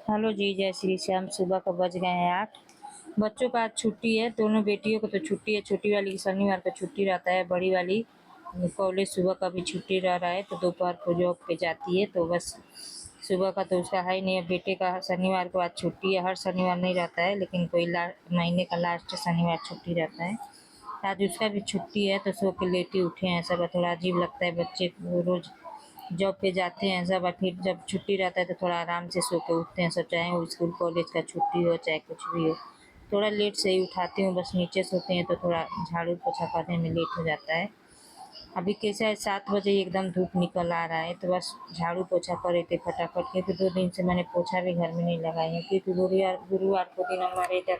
Hello जी, जय श्री श्याम। सुबह का बज गए हैं 8। बच्चों का आज छुट्टी है, दोनों बेटियों को तो छुट्टी है। छोटी वाली की शनिवार को छुट्टी रहता है, बड़ी वाली कॉलेज सुबह का भी छुट्टी रह रहा है, तो दोपहर को जॉब पे जाती है। तो बस सुबह का तो उसका है ही नहीं है। बेटे का शनिवार को आज छुट्टी है, हर शनिवार नहीं रहता है, लेकिन कोई महीने का लास्ट शनिवार छुट्टी रहता है। आज उसका भी छुट्टी है, तो सो के लेटे उठे हैं सब। थोड़ा अजीब लगता है, बच्चे रोज जॉब पे जाते हैं सब, और फिर जब छुट्टी रहता है तो थोड़ा आराम से सो के उठते हैं सब, चाहे वो स्कूल कॉलेज का छुट्टी हो चाहे कुछ भी हो। थोड़ा लेट से ही उठाती हूँ, बस नीचे सोते हैं तो थोड़ा झाड़ू पोछा करने में लेट हो जाता है। अभी कैसा है, 7 बजे एकदम धूप निकल आ रहा है, तो बस झाड़ू पोछा करे थे फटाफट, क्योंकि 2 दिन से मैंने पोछा भी घर में नहीं लगाई है, क्योंकि गुरुवार को दिन हमारे इधर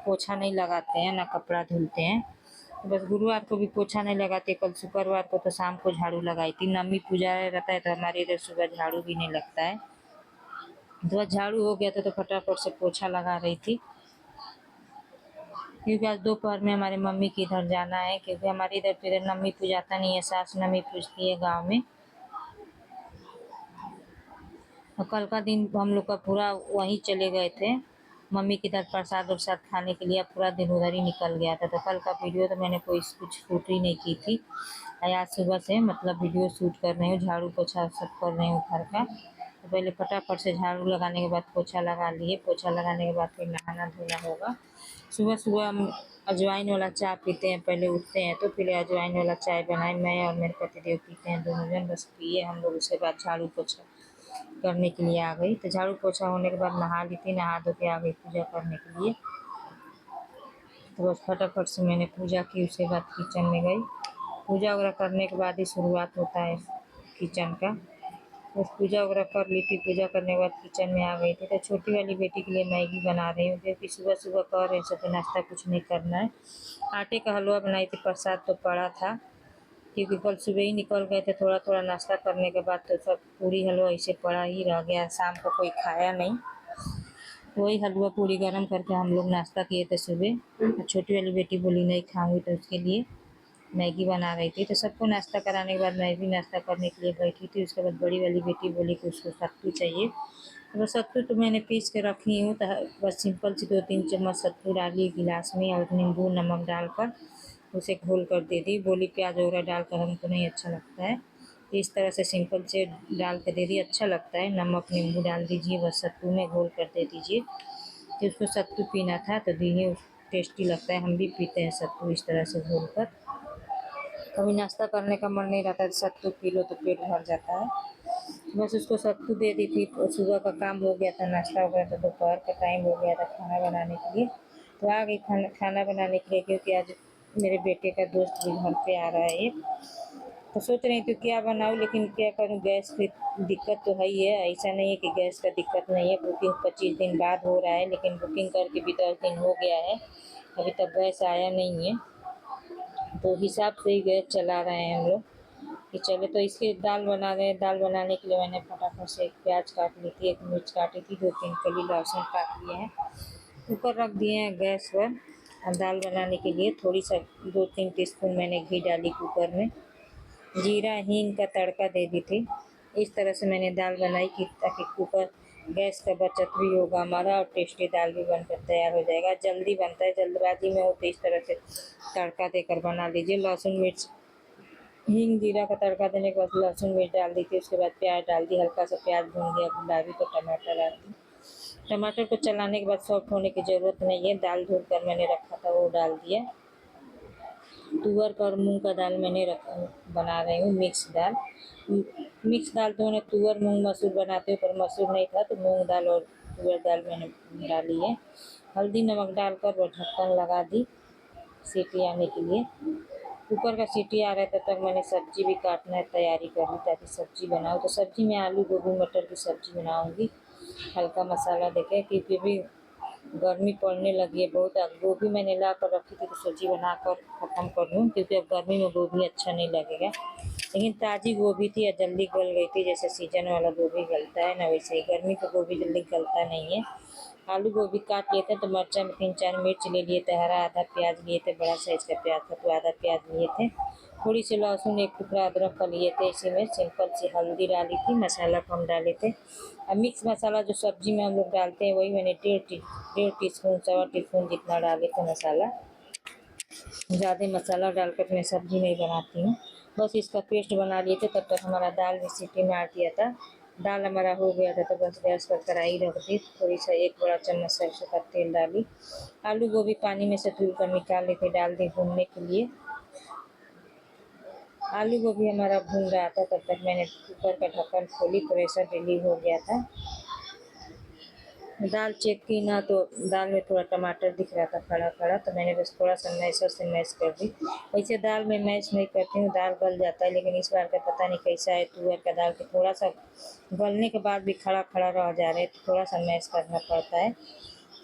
पोछा नहीं लगाते हैं, ना कपड़ा धुलते हैं। तो बस गुरुवार को भी पोछा नहीं लगाते। कल शुक्रवार को तो शाम को झाड़ू लगाई थी, नवमी पूजा रहता है तो हमारे इधर सुबह झाड़ू भी नहीं लगता है। तो बस झाड़ू हो गया था तो फटाफट से पोछा लगा रही थी, क्योंकि आज दोपहर में हमारे मम्मी के इधर जाना है, क्योंकि हमारे इधर तो इधर नवमी पूजाता नहीं है, सास नवमी पूजती है गाँव में। और कल का दिन हम लोग का पूरा वहीं चले गए थे, मम्मी के इधर प्रसाद उरसाद खाने के लिए। पूरा दिन उधर ही निकल गया था, तो कल का वीडियो तो मैंने कोई कुछ शूट ही नहीं की थी। आज सुबह से मतलब वीडियो शूट कर रही हूँ, झाड़ू पोछा सब कर रही हूँ घर का। तो पहले फटाफट से झाड़ू लगाने के बाद पोछा लगा लिए, पोछा लगाने के बाद फिर नहाना धोना होगा। सुबह सुबह हम अजवाइन वाला चाय पीते हैं, पहले उठते हैं तो पहले अजवाइन वाला चाय बनाए, मैं और मेरे पतिदेव पीते हैं, दोनों जन बस पिए हम लोग। उसके बाद झाड़ू पोछा करने के लिए आ गई, तो झाड़ू पोछा होने के बाद नहा ली थी, नहा धो के आ गई पूजा करने के लिए। तो बस फटाफट से मैंने पूजा की, उसके बाद किचन में गई। पूजा वगैरह करने के बाद ही शुरुआत होता है किचन का। बस पूजा वगैरह कर ली थी, पूजा करने के बाद किचन में आ गई थी। तो छोटी वाली बेटी के लिए मैगी बना रही हूँ, क्योंकि सुबह सुबह कह रहे हैं तो नाश्ता कुछ नहीं करना है। आटे का हलवा बनाई थी, प्रसाद तो पड़ा था, क्योंकि कल सुबह ही निकल गए थे। थोड़ा थोड़ा नाश्ता करने के बाद तो सब पूरी हलवा ऐसे पड़ा ही रह गया, शाम को कोई खाया नहीं। वही हलवा पूरी गरम करके हम लोग नाश्ता किए थे सुबह। छोटी वाली बेटी बोली नहीं खाऊंगी, तो उसके लिए मैगी बना रही थी। तो सबको नाश्ता कराने के बाद मैं भी नाश्ता करने के लिए बैठी थी। उसके बाद बड़ी वाली बेटी बोली कि उसको सत्तू चाहिए, तो बस सत्तू तो मैंने पीस के रखी हूँ, तो बस सिंपल सी 2-3 चम्मच सत्तू डाली गिलास में, और नींबू नमक डालकर उसे घोल कर दे दी। बोली प्याज वगैरह डालकर हमको नहीं अच्छा लगता है, तो इस तरह से सिंपल से डाल के दे दी, अच्छा लगता है। नमक नींबू डाल दीजिए, बस सत्तू में घोल कर दे दीजिए। तो उसको सत्तू पीना था तो दिए, टेस्टी लगता है, हम भी पीते हैं सत्तू इस तरह से घोल कर। कभी नाश्ता करने का मन नहीं रहता तो सत्तू पी लो तो पेट भर जाता है। बस उसको सत्तू दे दी थी, तो सुबह का काम हो गया था, नाश्ता हो गया था, दोपहर का टाइम हो गया था खाना बनाने के लिए। तो आ गई खाना बनाने के लिए, क्योंकि आज मेरे बेटे का दोस्त भी घर पे आ रहा है एक। तो सोच रही थी क्या बनाऊँ, लेकिन क्या करूँ, गैस की दिक्कत तो है ही है। ऐसा नहीं है कि गैस का दिक्कत नहीं है, बुकिंग 25 दिन बाद हो रहा है, लेकिन बुकिंग करके भी 10 दिन हो गया है, अभी तक गैस आया नहीं है। तो हिसाब से ही गैस चला रहे हैं हम लोग कि चले। तो इसके दाल बना रहे हैं। दाल बनाने के लिए मैंने फटाफट से एक प्याज काट ली थी, एक मिर्च काटी थी, 2-3 कली लहसुन काट लिए हैं, कुकर रख दिए हैं गैस पर। और दाल बनाने के लिए थोड़ी सा 2-3 टीस्पून मैंने घी डाली कुकर में, जीरा हींग का तड़का दे दी थी। इस तरह से मैंने दाल बनाई कि ताकि कुकर गैस का बचत भी होगा हमारा, और टेस्टी दाल भी बनकर तैयार हो जाएगा। जल्दी बनता है, जल्दबाजी में हो तो इस तरह से तड़का देकर बना लीजिए। लहसुन मिर्च हींग जीरा का तड़का देने के बाद लहसुन मिर्च डाल दी थी, उसके बाद प्याज डाल दी, हल्का सा प्याज भून गया गुलाबी तो टमाटर डाल दी। टमाटर को चलाने के बाद सॉफ्ट होने की ज़रूरत नहीं है, दाल धुल कर मैंने रखा था वो डाल दिया। तुअर का और मूंग का दाल मैंने बना रही हूँ मिक्स दाल। मिक्स दाल तो मैंने तुअर मूंग मसूर बनाते हुए, पर मसूर नहीं था तो मूंग दाल और तुअर दाल मैंने डाली है। हल्दी नमक डालकर वो ढक्कन लगा दी सीटी आने के लिए। कुकर का सीटी आ रहा है तब तक मैंने सब्जी भी काटना है, तैयारी कर ली ताकि सब्जी बनाऊँ। तो सब्जी में आलू गोभी मटर की सब्जी बनाऊँगी, हल्का मसाला देके, क्योंकि भी गर्मी पड़ने लगी है बहुत। अब गोभी मैंने ला कर रखी थी तो सब्जी बनाकर ख़त्म कर लूँ, क्योंकि अब गर्मी में गोभी अच्छा नहीं लगेगा। लेकिन ताज़ी गोभी थी और जल्दी गल गई थी, जैसे सीजन वाला गोभी गलता है ना, वैसे ही गर्मी का गोभी जल्दी गलता नहीं है। आलू गोभी काट लिए थे, तो मिर्चा में 3-4 मिर्च ले लिए थे, हरा आधा प्याज लिए थे, बड़ा साइज का प्याज था तो आधा प्याज लिए थे। थोड़ी सी लहसुन, एक टुकड़ा अदरक का लिए थे। इसी में सिंपल सी हल्दी डाली थी, मसाला कम डाले थे। अब मिक्स मसाला जो सब्जी में हम लोग डालते हैं वही मैंने 1.5 टीस्पून 1.25 टीस्पून जितना डाले थे मसाला। ज़्यादा मसाला डालकर मैं सब्जी नहीं बनाती हूँ। बस इसका पेस्ट बना लिए थे, तब तक हमारा दाल भी सीटी मार दिया था। दाल हमारा हो गया था तो बस गैस पर कढ़ाई रख दी, थोड़ी सा 1 बड़ा चम्मच सरसों का तेल डाली। आलू गोभी पानी में से धुल कर निकाल लेके डाल दी भूनने के लिए। आलू गोभी हमारा भून रहा था, तब तक मैंने कुकर का ढक्कन खोली, प्रेशर रिलीव हो गया था। दाल चेक की ना तो दाल में थोड़ा टमाटर दिख रहा था खड़ा खड़ा, तो मैंने बस थोड़ा सा मैशर से मैश कर दी। वैसे दाल में मैश नहीं करती हूँ, दाल गल जाता है, लेकिन इस बार का पता नहीं कैसा है तुअर का दाल कि थोड़ा सा गलने के बाद भी खड़ा खड़ा रह जा रहे, तो थोड़ा सा मैश करना पड़ता है।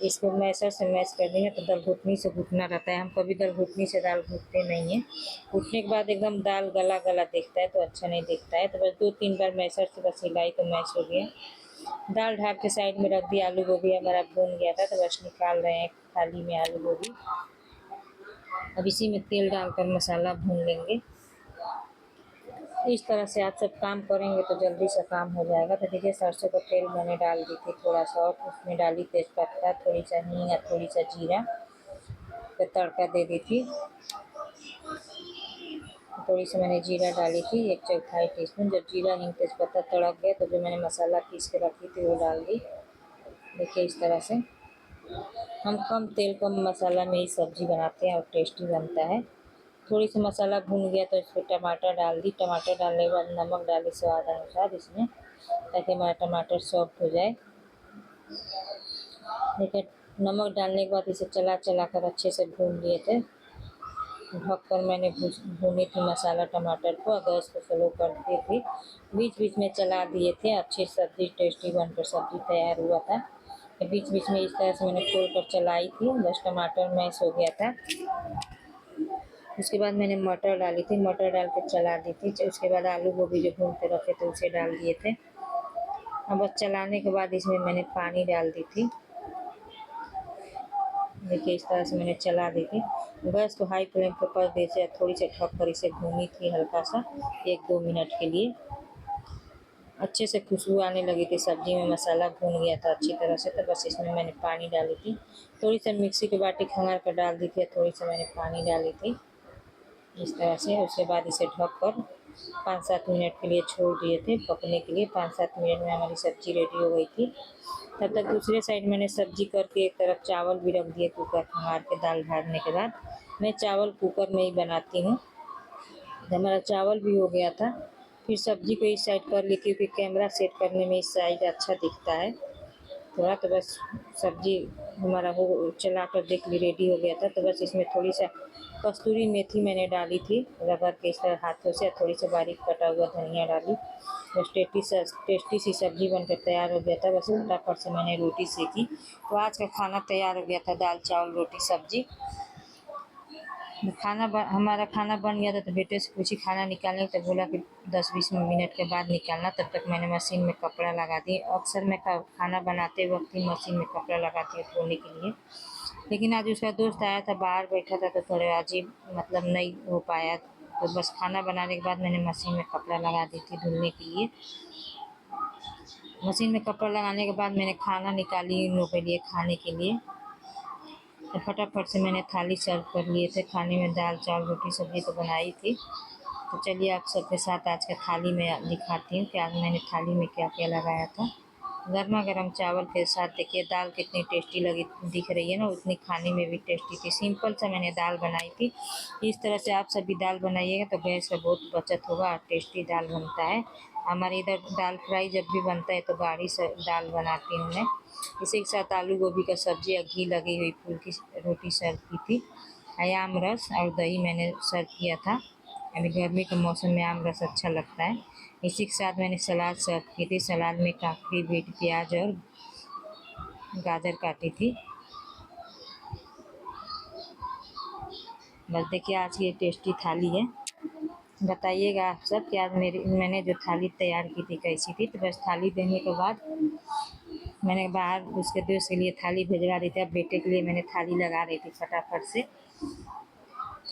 इसको मैशर से मैश कर देंगे तो दल घुटनी से घुटना रहता है। हम कभी दल घुटनी से दाल घुटते नहीं हैं। घुटने के बाद एकदम दाल गला गला दिखता है तो अच्छा नहीं दिखता है। तो बस 2-3 बार मैशर से बस हिलाई तो मैश हो गया। दाल ढाक के साइड में रख दिया। आलू गोभी हमारा भून गया था तो बस निकाल रहे हैं थाली में आलू गोभी। अब इसी में तेल डालकर मसाला भून लेंगे। इस तरह से आप सब काम करेंगे तो जल्दी से काम हो जाएगा। तो देखिए सरसों का तेल मैंने डाल दी थी थोड़ा सा, और उसमें डाली तेज़पत्ता, थोड़ी सा हींग और थोड़ी सा जीरा तो तड़का दे दी थी। थोड़ी सी मैंने जीरा डाली थी, 1/4 टीस्पून। जब जीरा हींग तेज़पत्ता तड़क गया तो जो मैंने मसाला पीस के रखी थी वो डाल दी। देखिए इस तरह से हम कम तेल कम मसाला में ही सब्ज़ी बनाते हैं और टेस्टी बनता है। थोड़ी सी मसाला भून गया तो इसमें टमाटर डाल दी। टमाटर डालने के बाद नमक डाली स्वाद अनुसार इसमें, ताकि हमारा टमाटर सॉफ्ट हो जाए। देखिए नमक डालने के बाद इसे चला चला कर अच्छे से भून लिए थे। ढककर मैंने भूनी थी मसाला टमाटर को, गैस को स्लो कर दी थी। बीच बीच में चला दिए थे। अच्छी सब्ज़ी टेस्टी बनकर सब्ज़ी तैयार हुआ था। बीच बीच में इस तरह से मैंने खोल कर चलाई थी, बस टमाटर मैश हो गया था। उसके बाद मैंने मटर डाली थी, मटर डाल के चला दी थी। उसके बाद आलू गोभी जो भून के रखे थे उसे डाल दिए थे। अब बस चलाने के बाद इसमें मैंने पानी डाल दी थी। देखिए इस तरह से मैंने चला दी थी। गैस को हाई फ्लेम पर कर दी थी, थोड़ी सी ढक कर इसे भूनी थी हल्का सा 1-2 मिनट के लिए। अच्छे से खुशबू आने लगी थी, सब्ज़ी में मसाला भून गया था अच्छी तरह से। तो बस इसमें मैंने पानी डाली थी, थोड़ी सी मिक्सी की बाटी खंगाल कर डाल दी थी, थोड़ी सी मैंने पानी डाली थी इस तरह से। उसके बाद इसे ढक कर 5-7 मिनट के लिए छोड़ दिए थे पकने के लिए। 5-7 मिनट में हमारी सब्ज़ी रेडी हो गई थी। तब तक दूसरे साइड मैंने सब्ज़ी करके एक तरफ चावल भी रख दिए कुकर खंगाल के। दाल ढारने के बाद मैं चावल कुकर में ही बनाती हूँ। हमारा चावल भी हो गया था। फिर सब्ज़ी को इस साइड कर ली, क्योंकि कैमरा सेट करने में इस साइड अच्छा दिखता है थोड़ा। तो बस सब्ज़ी हमारा हो चला कर देख ली रेडी हो गया था। तो बस इसमें थोड़ी सा कस्तूरी मेथी मैंने डाली थी रगड़ के इस तरह हाथों से, थोड़ी सी बारीक कटा हुआ धनिया डाली। बस टेस्टी सी सब्ज़ी बनकर तैयार हो गया था। बस फटाफट से मैंने रोटी सेकी। तो आज का खाना तैयार हो गया था, दाल चावल रोटी सब्ज़ी। हमारा खाना बन गया था तो बेटे से पूछी खाना निकालने, तो बोला कि 10-20 मिनट के बाद निकालना। तब तक मैंने मशीन में कपड़ा लगा दी। अक्सर मैं खाना बनाते वक्त ही मशीन में कपड़ा लगाती हूँ धोने के लिए, लेकिन आज उसका दोस्त आया था, बाहर बैठा था तो थोड़े अजीब मतलब नहीं हो पाया। तो बस खाना बनाने के बाद मैंने मशीन में कपड़ा लगा दी थी धुलने के लिए। मशीन में कपड़ा लगाने के बाद मैंने खाना निकाली इन लोगों के लिए खाने के लिए। तो फटाफट से मैंने थाली सर्व कर लिए थे। खाने में दाल चावल रोटी सब्ज़ी तो बनाई थी। तो चलिए आप सबके साथ आज का थाली में दिखाती हूँ कि आज मैंने थाली में क्या क्या लगाया था। गर्मा गर्म चावल के साथ देखिए दाल कितनी टेस्टी लगी दिख रही है ना, उतनी खाने में भी टेस्टी थी। सिंपल सा मैंने दाल बनाई थी। इस तरह से आप सभी दाल बनाइएगा तो गैस का बहुत बचत होगा और टेस्टी दाल बनता है। हमारे इधर दाल फ्राई जब भी बनता है तो गाढ़ी से दाल बनाती हूँ मैं। इसी के साथ आलू गोभी का सब्ज़ी और घी लगी हुई फूल की रोटी सर्व की थी। आम रस और दही मैंने सर्व किया था। अभी गर्मी के मौसम में आम रस अच्छा लगता है। इसी के साथ मैंने सलाद सर्व की थी। सलाद में काकड़ी बीट प्याज और गाजर काटी थी। बस देखिए आज की टेस्टी थाली है। बताइएगा आप सब कि आज मैंने जो थाली तैयार की थी कैसी थी। तो बस थाली देने के बाद मैंने बाहर उसके दोस्त के लिए थाली भिजवा दी थी। अब बेटे के लिए मैंने थाली लगा रही थी फटाफट से।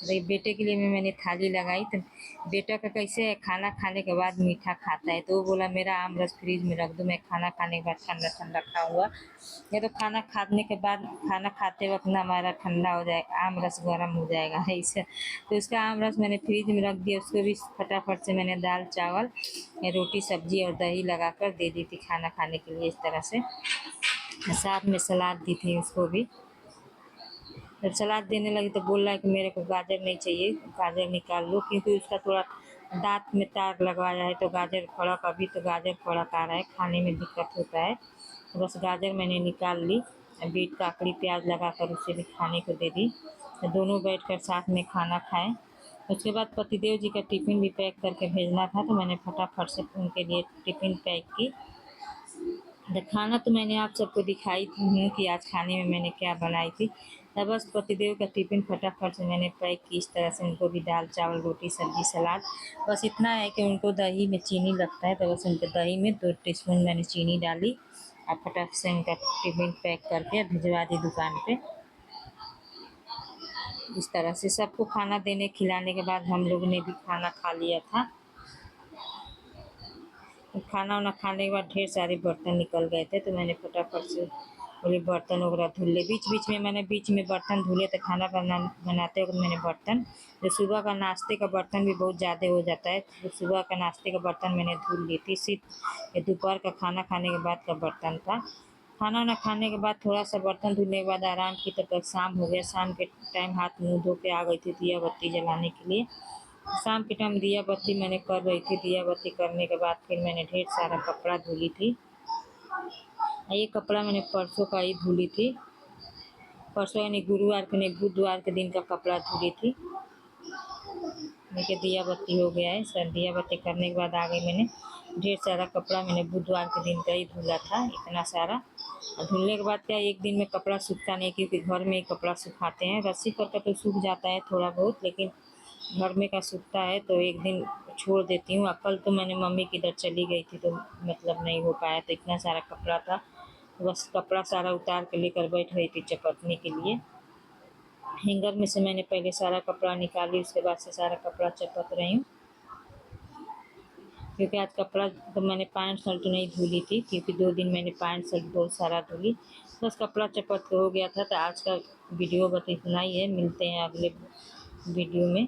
तो ये बेटे के लिए भी मैंने थाली लगाई। तो बेटा का कैसे है, खाना खाने के बाद मीठा खाता है, तो वो बोला मेरा आम रस फ्रिज में रख दो, मैं खाना खाने के बाद ठंडा ठंडा खाऊंगा। या तो खाना खाने के बाद, खाना खाते वक्त ना हमारा ठंडा हो जाए, आम रस गर्म हो जाएगा ऐसे। तो उसका आम रस मैंने फ्रिज में रख दिया। उसको भी फटाफट से मैंने दाल चावल रोटी सब्जी और दही लगा कर दे दी थी खाना खाने के लिए, इस तरह से। साथ में सलाद दी थी उसको भी। जब सलाद देने लगी तो बोल रहा है कि मेरे को गाजर नहीं चाहिए, गाजर निकाल लो, क्योंकि उसका थोड़ा दांत में तार लगवाया है, तो गाजर फड़क, अभी तो गाजर फड़क आ रहा है, खाने में दिक्कत होता है। तो बस गाजर मैंने निकाल ली, बीट काकड़ी प्याज लगा कर उसे भी खाने को दे दी। तो दोनों बैठ कर साथ में खाना खाएं। उसके बाद पतिदेव जी का टिफ़िन भी पैक करके भेजना था, तो मैंने फटाफट से उनके लिए टिफ़िन पैक की। तो खाना तो मैंने आप सबको दिखाई हूँ कि आज खाने में मैंने क्या बनाई थी। तो बस पतिदेव का टिफ़िन फटाफट से मैंने पैक की, इस तरह से उनको भी दाल चावल रोटी सब्जी सलाद। बस इतना है कि उनको दही में चीनी लगता है, तो बस उनके दही में 2 टीस्पून मैंने चीनी डाली और फटाक से उनका टिफ़िन पैक करके भिजवा दी दुकान पे। इस तरह से सबको खाना देने खिलाने के बाद हम लोग ने भी खाना खा लिया था। खाना वाना खाने के बाद ढेर सारे बर्तन निकल गए थे, तो मैंने फटाफट से बोले बर्तन वगैरह धुल ले। बीच में बर्तन धुले, तो खाना बनाते वक्त मैंने बर्तन, जो सुबह का नाश्ते का बर्तन भी बहुत ज़्यादा हो जाता है, तो सुबह का नाश्ते का बर्तन मैंने धुल ली थी। सिर्फ ये दोपहर का खाना खाने के बाद का बर्तन था। खाना वाना खाने के बाद थोड़ा सा बर्तन धुलने के बाद आराम की, तब तक शाम हो गया। शाम के टाइम हाथ मुँह धो के आ गई थी दिया बत्ती जलाने के लिए। शाम के टाइम दिया बत्ती मैंने कर रही थी। दिया बत्ती करने के बाद फिर मैंने ढेर सारा कपड़ा धुली थी। ये कपड़ा मैंने परसों का ही धुली थी, परसों यानी गुरुवार के नहीं, बुधवार के दिन का कपड़ा धुली थी। देखिए दिया बत्ती हो गया है सर। दिया बत्ती करने के बाद आ गई मैंने, ढेर सारा कपड़ा मैंने बुधवार के दिन का ही धुला था, इतना सारा। और धुलने के बाद क्या, एक दिन में कपड़ा सूखता नहीं, क्योंकि घर में ही कपड़ा सुखाते हैं। रस्सी पर का तो सूख जाता है थोड़ा बहुत, लेकिन घर में का सूखता है तो एक दिन छोड़ देती हूँ। कल तो मैंने मम्मी की इधर चली गई थी, तो मतलब नहीं हो पाया, तो इतना सारा कपड़ा था, बस कपड़ा सारा उतार के लेकर बैठ रही थी चपकने के लिए। हैंगर में से मैंने पहले सारा कपड़ा निकाली, उसके बाद से सारा कपड़ा चपक रही हूँ। क्योंकि आज कपड़ा तो मैंने पैंट शर्ट नहीं धुली थी, क्योंकि 2 दिन मैंने पैंट शर्ट बहुत सारा धुली, बस कपड़ा चपक हो गया था। तो आज का वीडियो बस इतना ही है, मिलते हैं अगले वीडियो में।